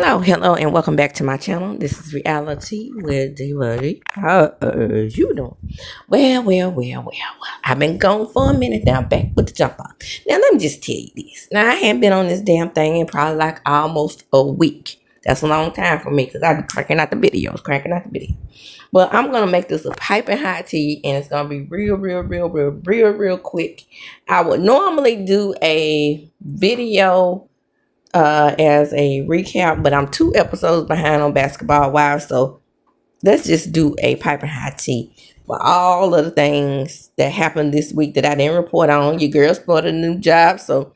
Hello, and welcome back to my channel. This is Reality with D-Buddy. How you doing? Well. I've been gone for a minute now, back with the jump on. Now, let me just tell you this. Now, I haven't been on this damn thing in probably like almost a week. That's a long time for me because I've been cranking out the videos. But I'm going to make this a piping hot tea, and it's going to be real quick. I would normally do a video as a recap, but I'm 2 episodes behind on Basketball Wives, so let's just do a piping hot tea for all of the things that happened this week that I didn't report on. Your girl started a new job, so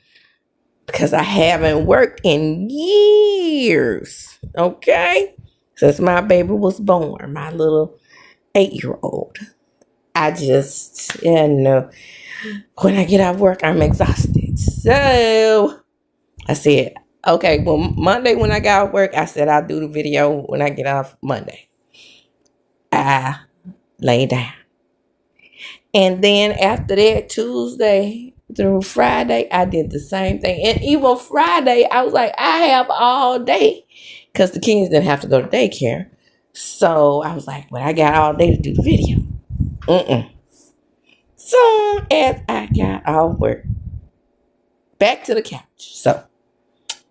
because I haven't worked in years, okay, since my baby was born, my little 8-year-old. I just, no, when I get out of work, I'm exhausted. So I said, okay, well, Monday when I got off work, I said I'll do the video when I get off Monday. I lay down. And then after that, Tuesday through Friday, I did the same thing. And even Friday, I was like, I have all day because the kids didn't have to go to daycare. So I was like, well, I got all day to do the video. Soon as I got off work, back to the couch. So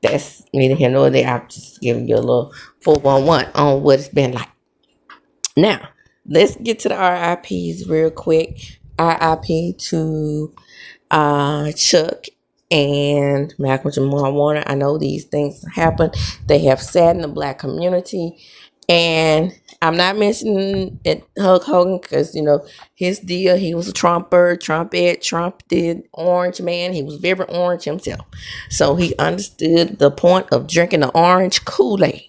that's neither here nor there. I'm just giving you a little 411 on what it's been like. Now, let's get to the RIPs real quick. RIP to Chuck and Malcolm Jamal Warner. I know these things happen. They have saddened the Black community. And I'm not mentioning it, Hulk Hogan, because, you know, his deal, he was a Trumper, Trump did orange man. He was very orange himself. So he understood the point of drinking the orange Kool-Aid.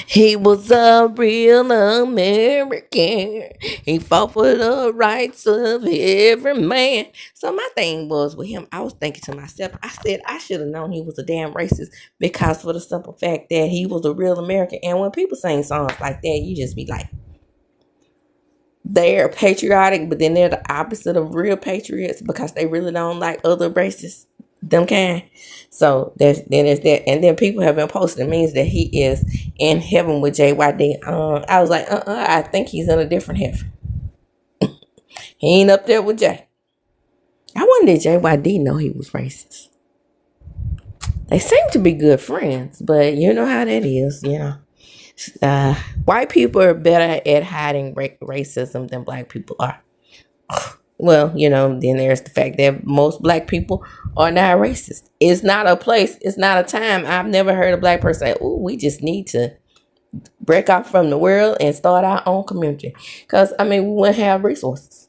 He was a real American. He fought for the rights of every man. So my thing was with him, I was thinking to myself, I said I should have known he was a damn racist because for the simple fact that he was a real American. And when people sing songs like that, you just be like, they're patriotic, but then they're the opposite of real patriots because they really don't like other races. Them kind. So there's that, and then people have been posting. It means that he is in heaven with JYD. I was like, I think he's in a different heaven. He ain't up there with Jay. I wonder if JYD know he was racist. They seem to be good friends, but you know how that is. You know, white people are better at hiding racism than black people are. Well, you know, then there's the fact that most black people are not racist. It's not a place. It's not a time. I've never heard a black person say, oh, we just need to break off from the world and start our own community. Because, I mean, we wouldn't have resources.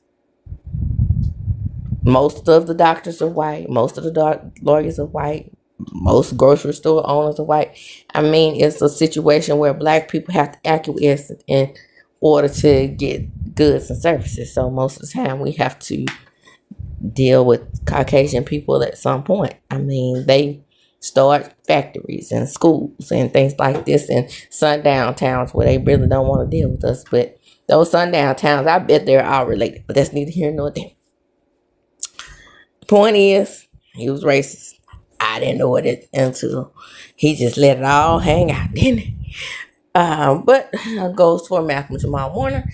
Most of the doctors are white. Most of the lawyers are white. Most grocery store owners are white. I mean, it's a situation where black people have to acquiesce in order to get goods and services. So most of the time we have to deal with Caucasian people at some point. I mean, they start factories and schools and things like this in sundown towns where they really don't want to deal with us. But those sundown towns, I bet they're all related. But that's neither here nor there. The point is, he was racist. I didn't know it until he just let it all hang out, didn't he? But goes for Malcolm Jamal Warner.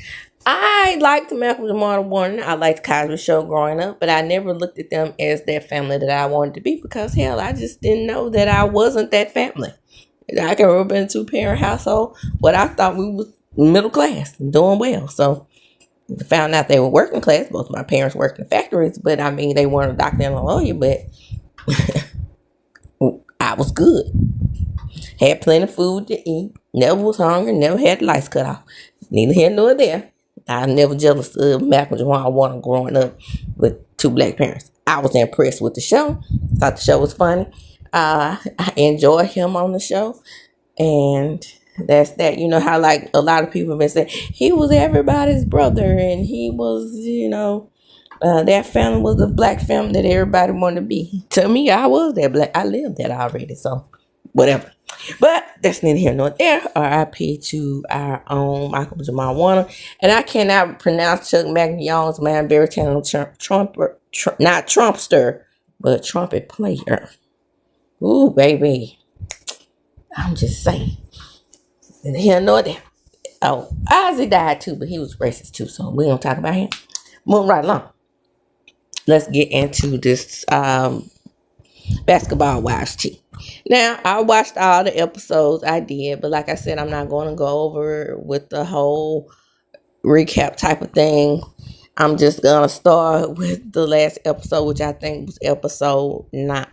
I liked Malcolm Jamal Warner. I liked Cosby Show growing up, but I never looked at them as that family that I wanted to be because, hell, I just didn't know that I wasn't that family. I can remember in a 2-parent household, but I thought we was middle class and doing well. So I found out they were working class. Both of my parents worked in factories, but I mean, they weren't a doctor and a lawyer, but I was good. Had plenty of food to eat. Never was hungry. Never had the lights cut off. Neither here nor there. I was never jealous of Malcolm Jamal Warner growing up with 2 black parents. I was impressed with the show. Thought the show was funny. I enjoyed him on the show. And that's that. You know how like a lot of people have been saying, he was everybody's brother. And he was, you know, that family was a black family that everybody wanted to be. To me, I was that black. I lived that already. So whatever. But that's neither here nor there. RIP to our own Michael Jamal Warner. And I cannot pronounce Chuck McGill's man, baritone not Trumpster, but trumpet player. Ooh, baby. I'm just saying. And he'll know that. Oh, Ozzy died too, but he was racist too, so we don't talk about him. Moving right along. Let's get into this Basketball Wives tea. Now, I watched all the episodes. I did, but like I said, I'm not going to go over with the whole recap type of thing. I'm just gonna start with the last episode, which I think was episode 9,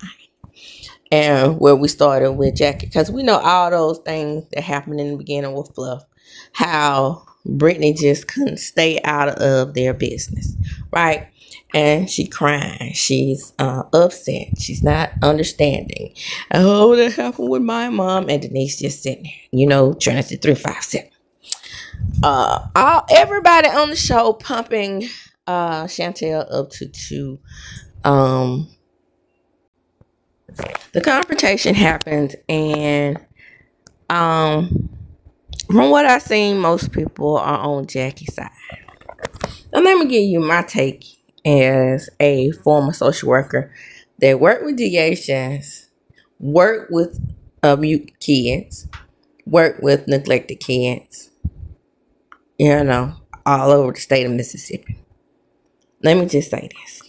and where we started with Jackie, because we know all those things that happened in the beginning with Fluff, how Brittany just couldn't stay out of their business, right? And she crying, she's upset, she's not understanding. Oh, that happened with my mom, and Denise just sitting there, Trinity 357. Everybody on the show pumping Chantel up to the confrontation happened, and from what I've seen, most people are on Jackie's side. Now let me give you my take as a former social worker that worked with DHS, worked with mute kids, worked with neglected kids, all over the state of Mississippi. Let me just say this.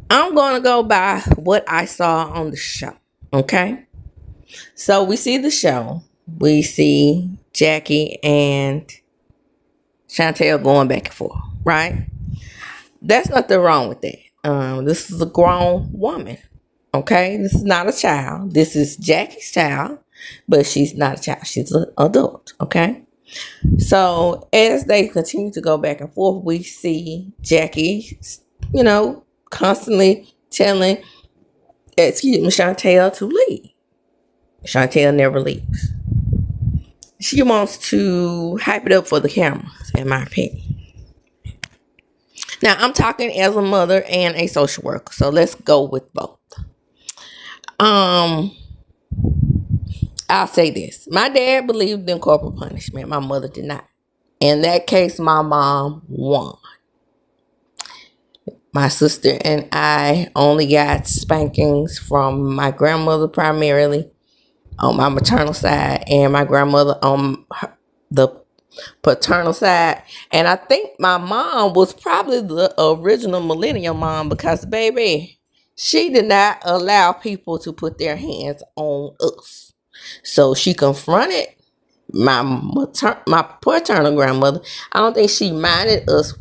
I'm going to go by what I saw on the show, okay? So we see the show. We see Jackie and Chantel going back and forth, right? There's nothing wrong with that. This is a grown woman, okay? This is not a child. This is Jackie's child, but she's not a child. She's an adult, okay? So as they continue to go back and forth, we see Jackie, constantly telling, Chantel to leave. Chantel never leaves. She wants to hype it up for the cameras, in my opinion. Now, I'm talking as a mother and a social worker, so let's go with both. I'll say this. My dad believed in corporal punishment. My mother did not. In that case, my mom won. My sister and I only got spankings from my grandmother primarily on my maternal side, and my grandmother on the paternal side. And I think my mom was probably the original millennial mom, because, baby, she did not allow people to put their hands on us. So she confronted my paternal grandmother. I don't think she minded us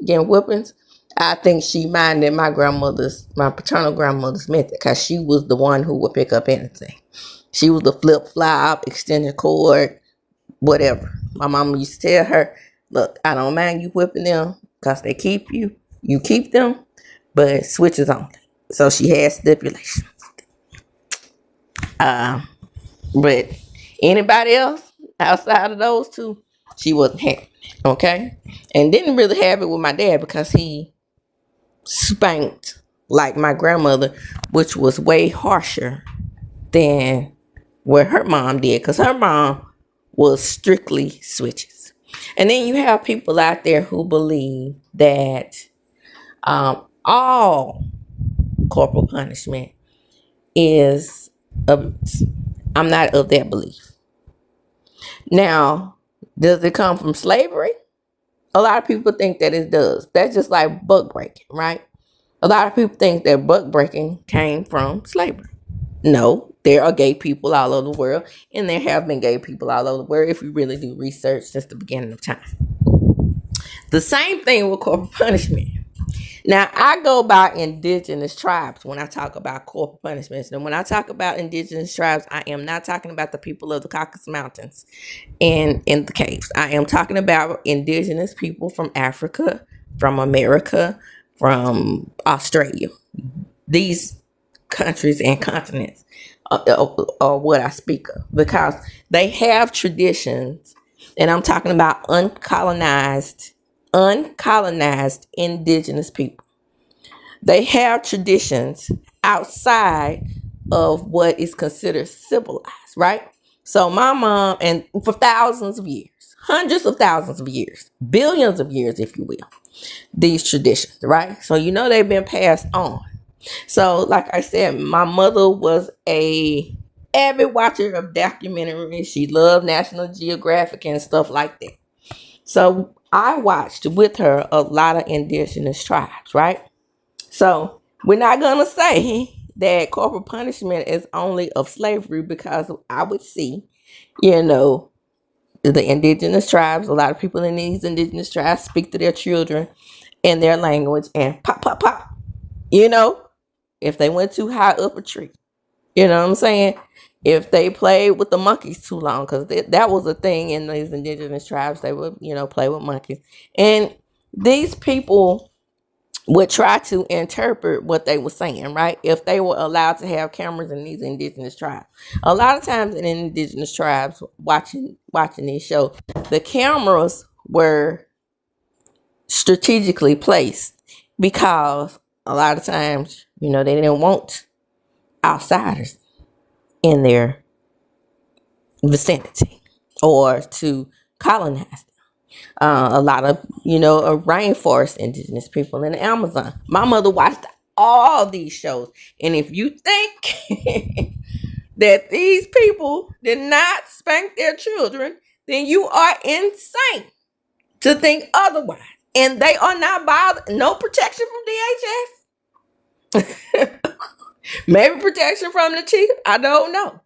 getting whippings. I think she minded my paternal grandmother's method, because she was the one who would pick up anything. She was the flip-flop, extended cord, whatever. My mama used to tell her, look, I don't mind you whipping them because they keep you. You keep them, but switches only. So she had stipulations. But anybody else outside of those two, she wasn't having it, okay? And didn't really have it with my dad, because he spanked like my grandmother, which was way harsher than what her mom did, because her mom was strictly switches. And then you have people out there who believe that all corporal punishment is abuse. I'm not of that belief. Now, does it come from slavery? A lot of people think that it does. That's just like buck breaking, right? A lot of people think that buck breaking came from slavery. No, there are gay people all over the world, and there have been gay people all over the world if you really do research since the beginning of time. The same thing with corporal punishment. Now, I go by indigenous tribes when I talk about corporal punishments. And when I talk about indigenous tribes, I am not talking about the people of the Caucasus Mountains and in the caves. I am talking about indigenous people from Africa, from America, from Australia. These countries and continents are what I speak of, because they have traditions, and I'm talking about uncolonized indigenous people. They have traditions outside of what is considered civilized, right? So my mom, and for thousands of years, hundreds of thousands of years, billions of years, if you will, these traditions, right? So they've been passed on. So, like I said, my mother was a avid watcher of documentaries. She loved National Geographic and stuff like that. So I watched with her a lot of indigenous tribes, right? So we're not gonna say that corporal punishment is only of slavery, because I would see, you know, the indigenous tribes, a lot of people in these indigenous tribes speak to their children in their language and pop, pop, pop. You know, if they went too high up a tree, you know what I'm saying? If they played with the monkeys too long, because that was a thing in these indigenous tribes, they would, play with monkeys. And these people would try to interpret what they were saying, right? If they were allowed to have cameras in these indigenous tribes. A lot of times in indigenous tribes, watching these shows, the cameras were strategically placed because a lot of times, they didn't want outsiders in their vicinity or to colonize. A lot of, rainforest indigenous people in the Amazon. My mother watched all these shows. And if you think that these people did not spank their children, then you are insane to think otherwise. And they are not bothered. No protection from DHS. Maybe protection from the chief. I don't know.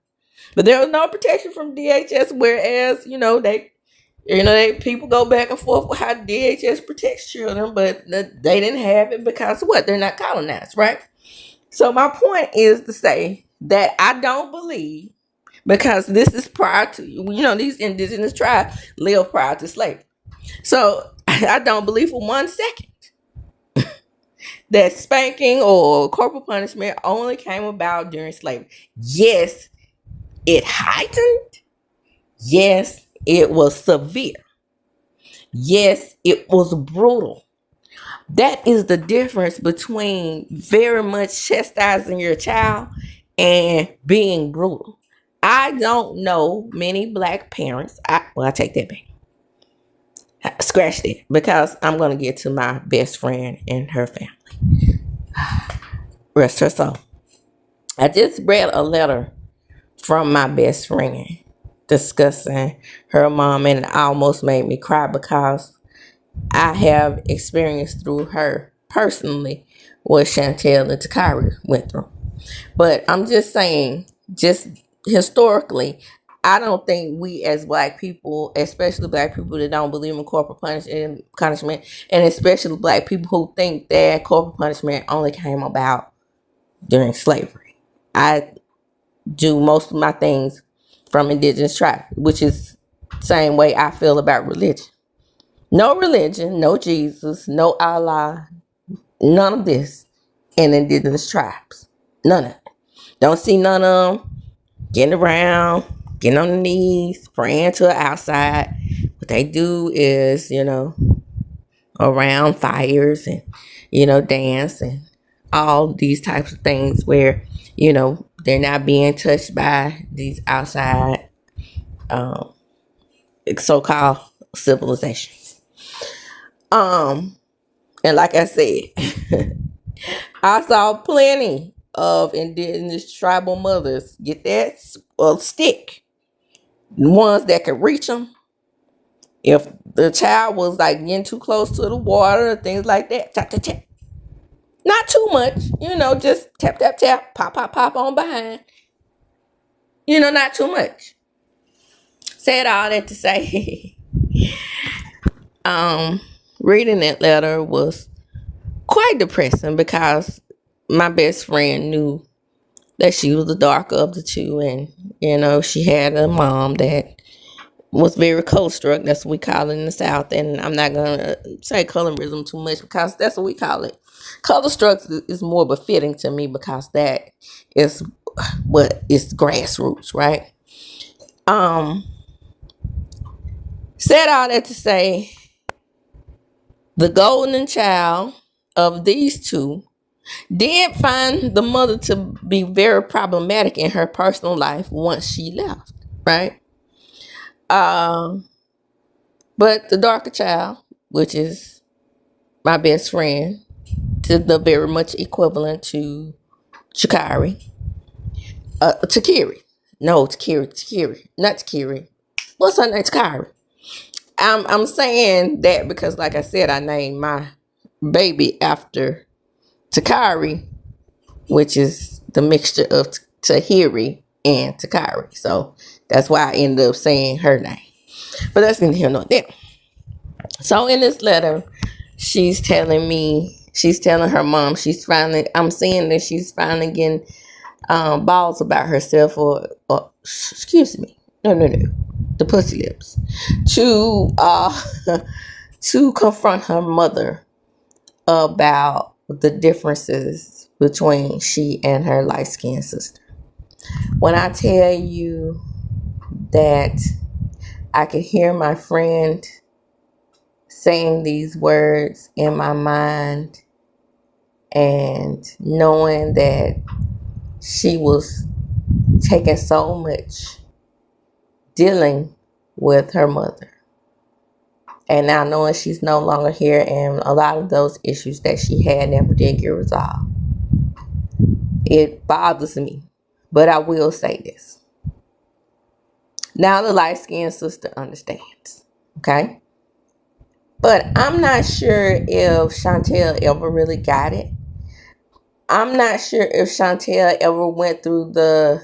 But there was no protection from DHS, whereas, people go back and forth with how DHS protects children, but they didn't have it because what? They're not colonized, right? So my point is to say that I don't believe, because this is prior to, these indigenous tribes live prior to slavery. So I don't believe for 1 second that spanking or corporal punishment only came about during slavery. Yes, it heightened. Yes, it was severe. Yes, it was brutal. That is the difference between very much chastising your child and being brutal. I don't know many black parents. I take that back. Scratch that, because I'm going to get to my best friend and her family. Rest her soul. I just read a letter from my best friend discussing her mom, and it almost made me cry because I have experienced through her personally what Chantel and Takari went through. But I'm just saying, just historically, I don't think we as black people, especially black people that don't believe in corporal punishment, and especially black people who think that corporal punishment only came about during slavery. I do most of my things from indigenous tribes, which is the same way I feel about religion. No religion, no Jesus, no Allah, none of this in indigenous tribes. None of it. Don't see none of them getting around, getting on the knees, praying to the outside. What they do is, around fires and, dance and all these types of things where, they're not being touched by these outside so-called civilizations. And like I said, I saw plenty of indigenous tribal mothers get that stick, ones that could reach them. If the child was like getting too close to the water, things like that, tap, tap, tap. Not too much, just tap, tap, tap, pop, pop, pop on behind. Not too much. Said all that to say, reading that letter was quite depressing because my best friend knew that she was the darker of the two, and she had a mom that was very color struck. That's what we call it in the South, and I'm not gonna say colorism too much because that's what we call it. Color struck is more befitting to me because that is what is grassroots, right? Said all that to say, the golden child of these two did find the mother to be very problematic in her personal life once she left, right? But the darker child, which is my best friend, to the very much equivalent to Chikari. Takiri. No, Takiri. Not Takiri. What's her name? Takari. I'm saying that because, like I said, I named my baby after Takari, which is the mixture of Tahiri and Takari. So that's why I ended up saying her name. But that's neither here nor there. So in this letter, she's telling her mom, I'm seeing that she's finally getting balls about herself, or excuse me, no, the pussy lips, to to confront her mother about the differences between she and her light-skinned sister. When I tell you that I could hear my friend saying these words in my mind, and knowing that she was taking so much dealing with her mother, and now knowing she's no longer here, and a lot of those issues that she had never did get resolved, it bothers me. But I will say this. Now the light-skinned sister understands. Okay? But I'm not sure if Chantel ever really got it. I'm not sure if Chantel ever went through the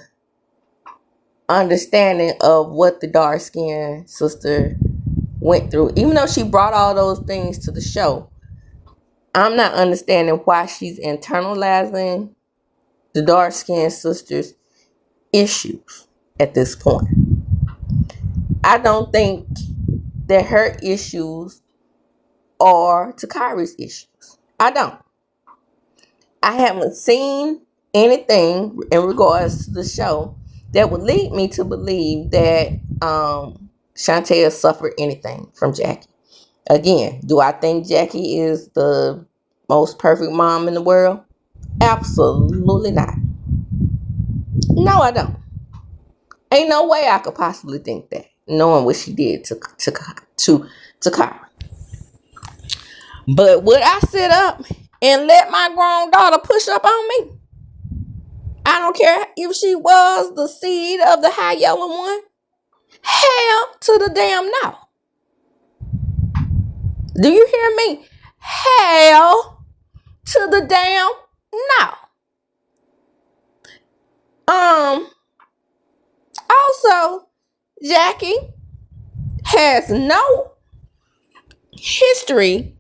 understanding of what the dark-skinned sister went through. Even though she brought all those things to the show, I'm not understanding why she's internalizing the dark-skinned sister's issues at this point. I don't think that her issues are Takari's issues. I don't. I haven't seen anything in regards to the show that would lead me to believe that Chantel suffered anything from Jackie. Again, do I think Jackie is the most perfect mom in the world? Absolutely not. No, I don't. Ain't no way I could possibly think that, knowing what she did to Kara. But would I sit up and let my grown daughter push up on me? I don't care if she was the seed of the high yellow one. Hell to the damn no. Do you hear me? Hell to the damn no. Also, Jackie has no history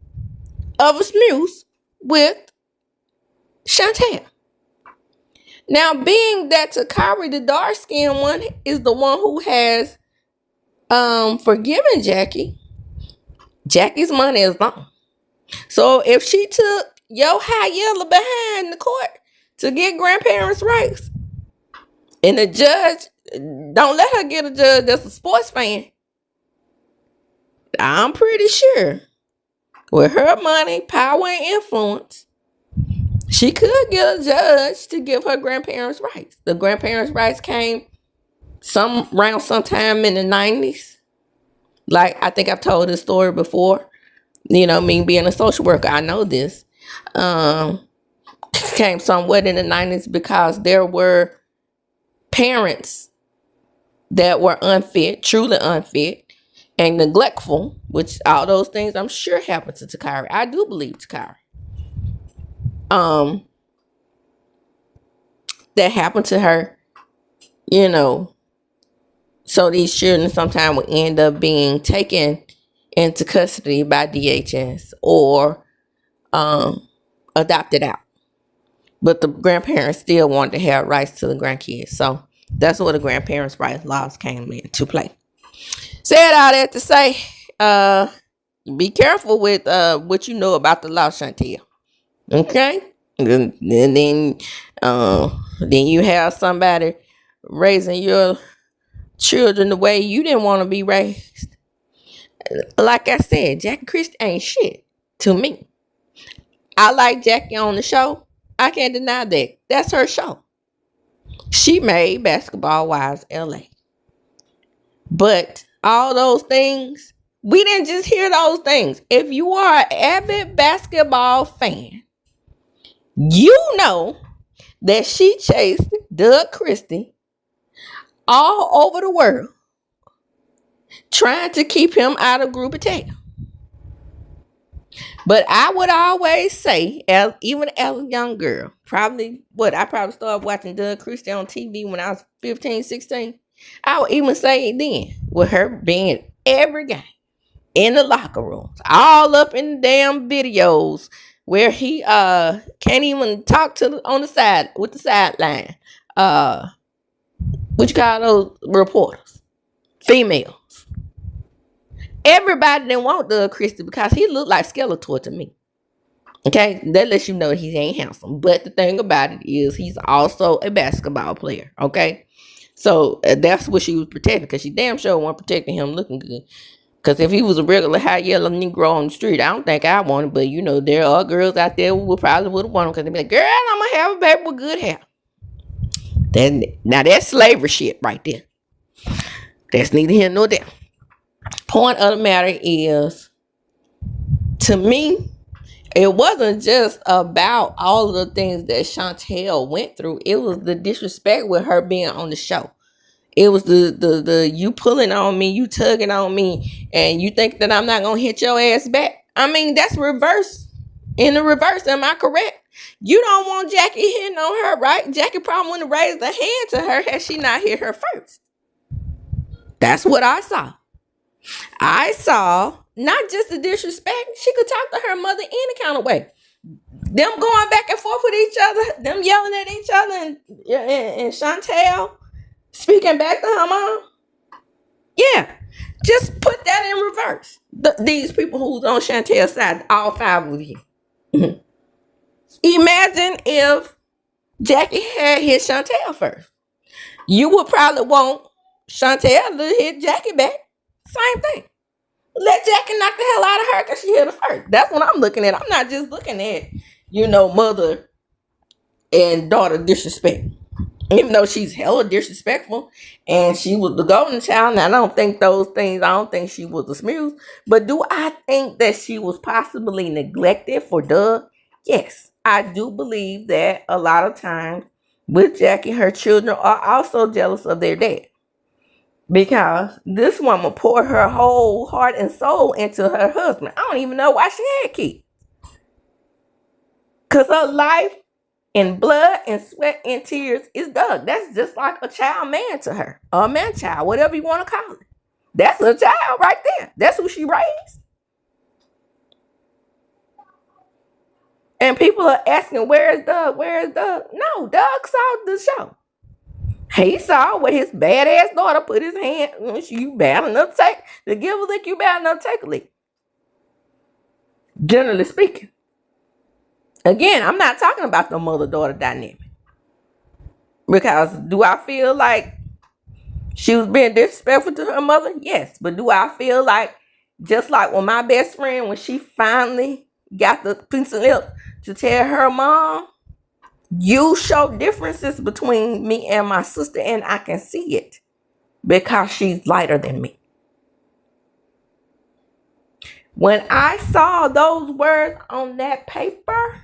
of a smooth with Chantel. Now, being that Takari, the dark-skinned one, is the one who has forgiven Jackie, Jackie's money is gone. So if she took your high yellow behind the court to get grandparents' rights, and the judge, don't let her get a judge that's a sports fan, I'm pretty sure with her money, power, and influence, she could get a judge to give her grandparents' rights. The grandparents' rights came around sometime in the 90s. Like, I think I've told this story before. You know, me being a social worker, I know this. Came somewhat in the 90s because there were parents that were unfit, truly unfit, and neglectful, which all those things I'm sure happened to Takari. I do believe Takari. That happened to her, you know. So these children sometimes will end up being taken into custody by DHS or adopted out. But the grandparents still wanted to have rights to the grandkids. So that's where the grandparents' rights laws came into play. Said all that to say, be careful with what you know about the law, Chantel. Okay? And then you have somebody raising your children the way you didn't want to be raised. Like I said, Jack and Christie ain't shit to me. I like Jackie on the show. I can't deny that. That's her show. She made Basketball Wives LA. But all those things, we didn't just hear those things. If you are an avid basketball fan, You know that she chased Doug Christie all over the world trying to keep him out of group attack. But I would always say, even as a young girl, I probably started watching Doug Christie on TV when I was 15, 16. I would even say it then, with her being every game in the locker rooms, all up in the damn videos where he can't even talk on the side with the sideline. What you call those reporters? Female. Everybody didn't want Doug Christie because he looked like Skeletor to me. Okay, that lets you know he ain't handsome. But the thing about it is, he's also a basketball player. Okay, so that's what she was protecting, because she damn sure wasn't protecting him looking good. Because if he was a regular high yellow Negro on the street, I don't think I want it. But you know, there are girls out there who probably would have wanted him, because they'd be like, "Girl, I'm gonna have a baby with good hair." Now that's slavery shit right there. That's neither here nor there. Point of the matter is, to me, it wasn't just about all of the things that Chantel went through. It was the disrespect with her being on the show. It was the you pulling on me, you tugging on me, and you think that I'm not gonna hit your ass back. I mean, that's reverse. In the reverse, am I correct? You don't want Jackie hitting on her, right? Jackie probably wouldn't have raised a hand to her had she not hit her first. That's what I saw. I saw not just the disrespect. She could talk to her mother any kind of way. Them going back and forth with each other, them yelling at each other, and Chantel speaking back to her mom. Yeah, just put that in reverse. These people who's on Chantel's side, all five of you. Imagine if Jackie had hit Chantel first. You would probably want Chantel to hit Jackie back. Same thing. Let Jackie knock the hell out of her because she hit her first. That's what I'm looking at. I'm not just looking at, mother and daughter disrespect. Even though she's hella disrespectful and she was the golden child, and I don't think she was a smooth. But do I think that she was possibly neglected for Doug? Yes, I do believe that a lot of times with Jackie, her children are also jealous of their dad. Because this woman poured her whole heart and soul into her husband. I don't even know why she had kids. Because her life and blood and sweat and tears is Doug. That's just like a child man to her. Or a man child, whatever you want to call it. That's a child right there. That's who she raised. And people are asking, where is Doug? Where is Doug? No, Doug saw the show. He saw where his badass daughter put his hand. You bad enough to give a lick, you bad enough to take a lick. Generally speaking. Again, I'm not talking about the mother-daughter dynamic. Because do I feel like she was being disrespectful to her mother? Yes. But do I feel like, just like when my best friend, when she finally got the pencil lip to tell her mom, you show differences between me and my sister, and I can see it because she's lighter than me. When I saw those words on that paper,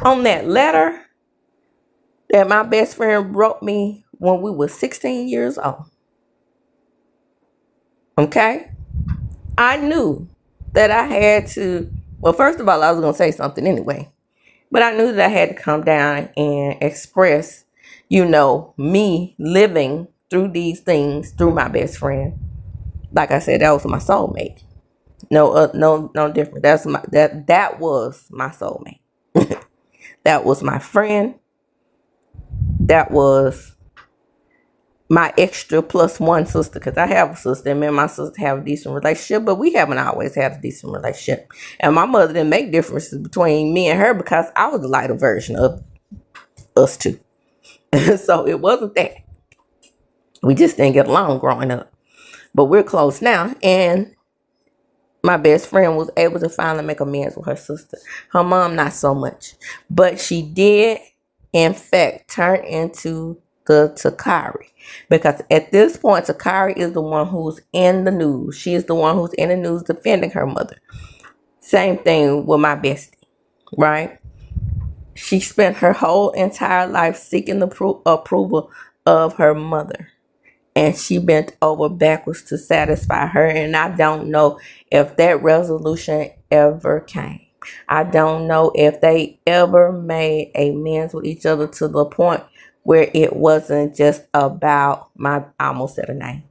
on that letter that my best friend wrote me when we were 16 years old, okay, I knew that I had to, well, first of all, I was going to say something anyway. But I knew that I had to come down and express, me living through these things through my best friend. Like I said, that was my soulmate. No different. That was my soulmate. That was my friend. That was my extra +1 sister, because I have a sister, and me and my sister have a decent relationship, but we haven't always had a decent relationship. And my mother didn't make differences between me and her because I was the lighter version of us two. So it wasn't that. We just didn't get along growing up. But we're close now, and my best friend was able to finally make amends with her sister. Her mom, not so much. But she did, in fact, turn into the Takari. Because at this point, Takari is the one who's in the news. She is the one who's in the news defending her mother. Same thing with my bestie, right? She spent her whole entire life seeking the approval of her mother. And she bent over backwards to satisfy her. And I don't know if that resolution ever came. I don't know if they ever made amends with each other to the point where it wasn't just about I almost said her name,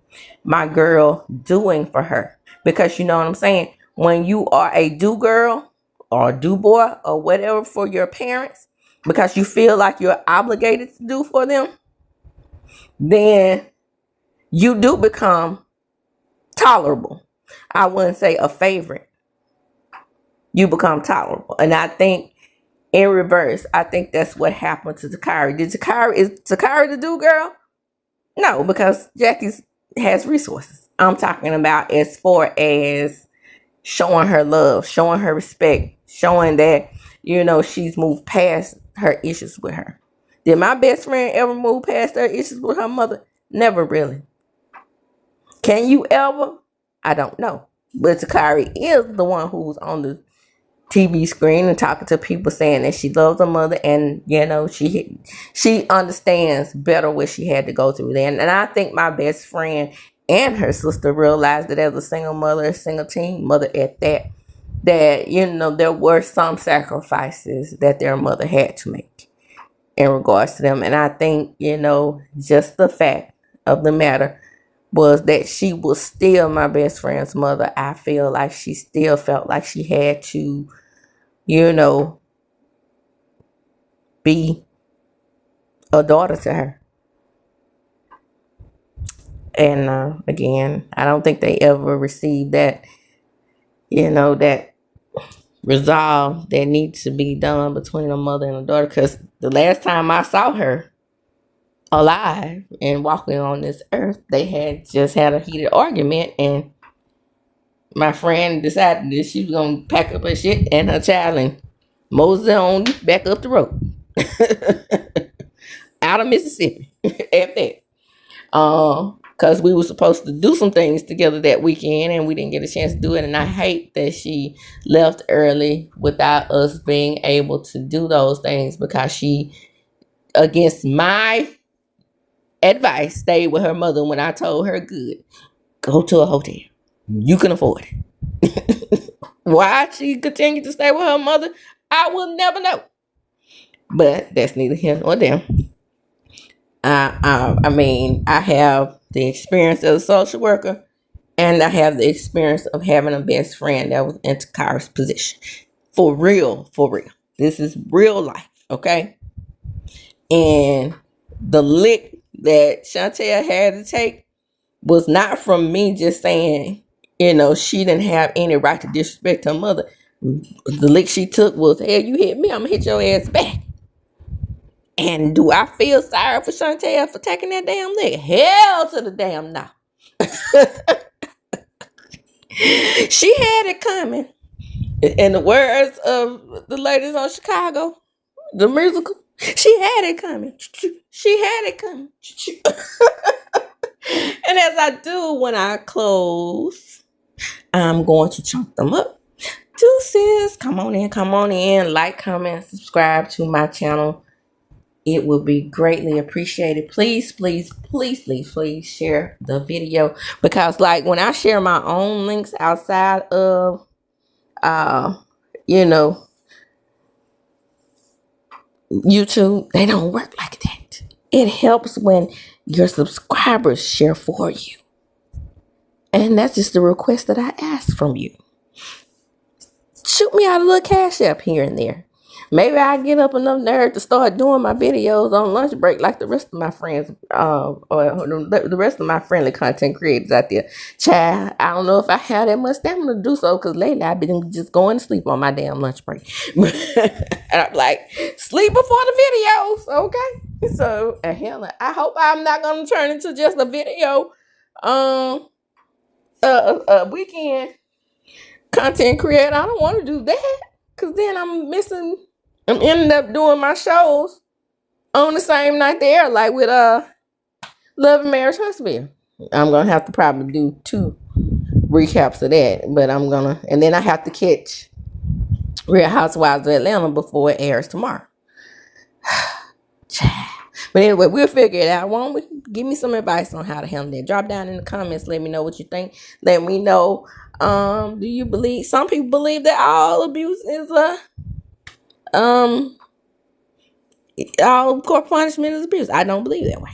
my girl doing for her. Because you know what I'm saying? When you are a do girl or do boy or whatever for your parents, because you feel like you're obligated to do for them, then you do become tolerable. I wouldn't say a favorite. You become tolerable. And I think in reverse, I think that's what happened to Takari. Is Takari the do girl? No, because Jackie has resources. I'm talking about as far as showing her love, showing her respect, showing that, she's moved past her issues with her. Did my best friend ever move past her issues with her mother? Never really. Can you ever? I don't know. But Takari is the one who's on the TV screen and talking to people saying that she loves her mother, and she understands better what she had to go through then. And I think my best friend and her sister realized that as a single mother, a single teen mother at that there were some sacrifices that their mother had to make in regards to them. And I think, just the fact of the matter was that she was still my best friend's mother. I feel like she still felt like she had to, be a daughter to her. And again, I don't think they ever received that, that resolve that needs to be done between a mother and a daughter. Because the last time I saw her alive and walking on this earth, they had just had a heated argument, and my friend decided that she was going to pack up her shit and her child and mosey on back up the road out of Mississippi at that. Because we were supposed to do some things together that weekend and we didn't get a chance to do it. And I hate that she left early without us being able to do those things, because she, against my advice, stayed with her mother when I told her, good, go to a hotel. You can afford it. Why she continued to stay with her mother, I will never know. But that's neither here nor there. I have the experience as a social worker, and I have the experience of having a best friend that was in Takara's position. For real, for real. This is real life, okay? And the lick that Chantel had to take was not from me just saying, she didn't have any right to disrespect her mother. The lick she took was, hey, you hit me, I'm going to hit your ass back. And do I feel sorry for Chantel for taking that damn lick? Hell to the damn no. She had it coming. In the words of the ladies on Chicago, the musical, she had it coming. She had it coming. And as I do when I close, I'm going to chunk them up. Deuces, come on in, like, comment, subscribe to my channel. It would be greatly appreciated. Please, please, please, please, please share the video, because like when I share my own links outside of YouTube, they don't work like that. It helps when your subscribers share for you. And that's just the request that I ask from you. Shoot me out a little cash app here and there. Maybe I get up enough nerve to start doing my videos on lunch break like the rest of my friends, or the rest of my friendly content creators out there. Child, I don't know if I have that much stamina to do so, because lately I've been just going to sleep on my damn lunch break. And I'm like, sleep before the videos, okay? So, hell, I hope I'm not going to turn into just a video weekend content creator. I don't want to do that, because then I'm ending up doing my shows on the same night there, like with Love and Marriage Huntsville. I'm gonna have to probably do 2 recaps of that, but and then I have to catch Real Housewives of Atlanta before it airs tomorrow. But anyway, we'll figure it out, won't we? Give me some advice on how to handle that. Drop down in the comments. Let me know what you think. Let me know. Do you believe? Some people believe that all abuse is all corporal punishment is abuse. I don't believe that way,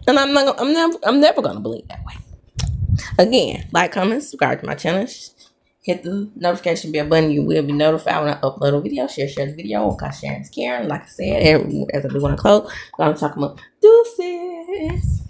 and I'm never gonna believe that way. Again, like, comment, subscribe to my channel. Hit the notification bell button. You will be notified when I upload a video. Share the video. Because sharing is caring. Like I said, as I do want to close, I'm gonna talk about deuces.